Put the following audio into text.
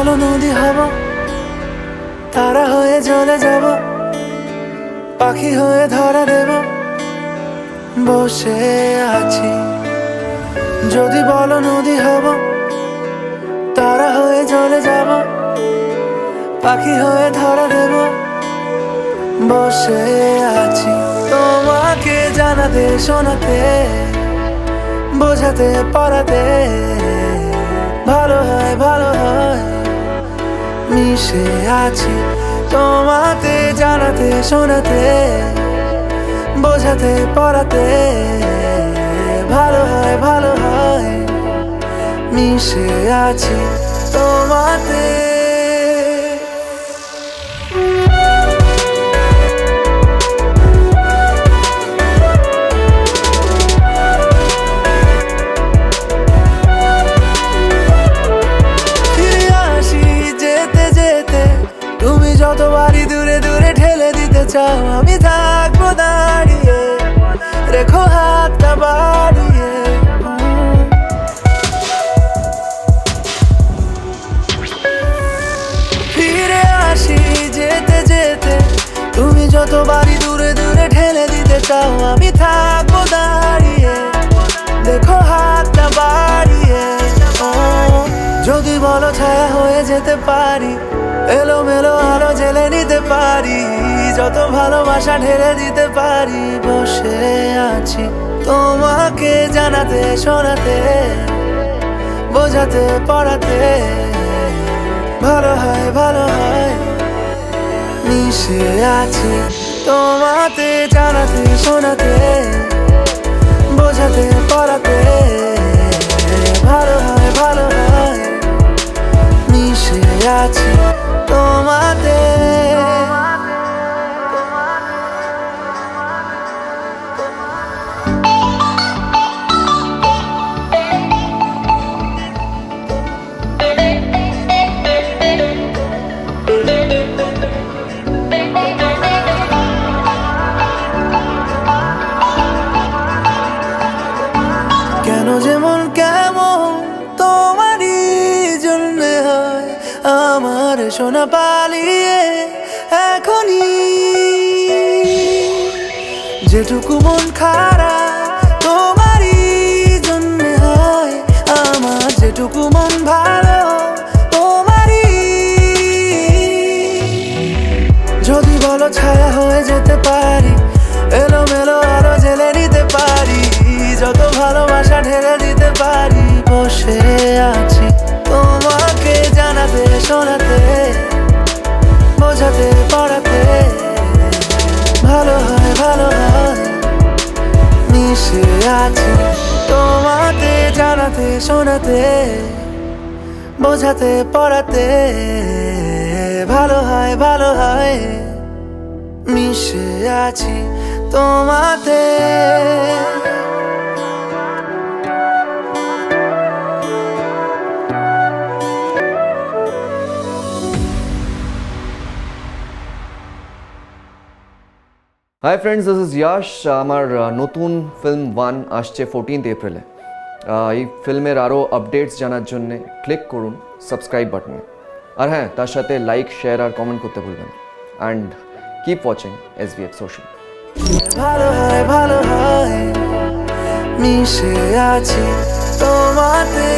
বলো নদী হব, তারা হয়ে জ্বলে যাব, পাখি হয়ে ধরা দেব, বসে আছি। যদি বলো নদী হব, তারা হয়ে জ্বলে যাব, পাখি হয়ে ধরা দেব, বসে আছি। তোমাকে জানাতে শোনাতে, বোঝাতে পড়াতে, ভালো হয় ভালো হয়, মিশে আছি। তোমাকে জানাতে শোনাতে, বোঝাতে পড়াতে, ভালো হয় ভালো হয়, মিশে আছি তোমাতে। যতবারই দূরে দূরে ঠেলে দিতে চাও, আমি থাকবো দাঁড়িয়ে, রেখো হাতটা বাড়িয়ে। ফিরে আসি যেতে যেতে, তুমি যতবারই দূরে দূরে ঠেলে দিতে চাও, আমি থাকবো দাঁড়িয়ে, দেখো হাতটা বাড়িয়ে। যদি বলো ছায়া হয়ে যেতে পারি, এলোমেলো আলো জেলে নিতে পারি, যত ভালোবাসা ঢেলে দিতে পারি, বসে আছি। তোমাকে জানাতে শোনাতে, বোঝাতে পড়াতে, ভালো হয় ভালো হয়, মিশে আছি। তোমাকে জানাতে শোনাতে, বোঝাতে পড়াতে, ভালো হয় ভালো হয়, মিশে আছি তোমাতে। কেন যেমন কেমন তোমারই জন্যে হয়, আমার সোনা পালিয়ে এখনই। যেটুকু মন খারাপ তোমারই জন্যে হয়, আমার যেটুকু মন ভালো তোমারই। যদি বলো ছায়া হয়ে যেতে পারি, এলোমেলো আলো জেলে নিতে পারি, যত ভালোবাসা ঢেলে দিতে পারি, বসে আছি। তোমাকে জানাতে শোনাতে, বোঝাতে পড়াতে, ভালো হয় ভালো হয়, মিশে আছি। তোমাকে জানাতে শোনাতে, বোঝাতে পড়াতে, ভালো হয় ভালো হয়, মিশে আছি তোমাতে। Hi friends, this is Yash. আমার নতুন ফিল্ম ওয়ান আসছে 14th এপ্রিলে। এই ফিল্মের আরও আপডেটস জানার জন্যে ক্লিক করুন সাবস্ক্রাইব বাটনে। আর হ্যাঁ, তার সাথে লাইক শেয়ার আর কমেন্ট করতে ভুলবেন। And keep watching SVF social. ভালো হয় মিশে আছি তোমাতে।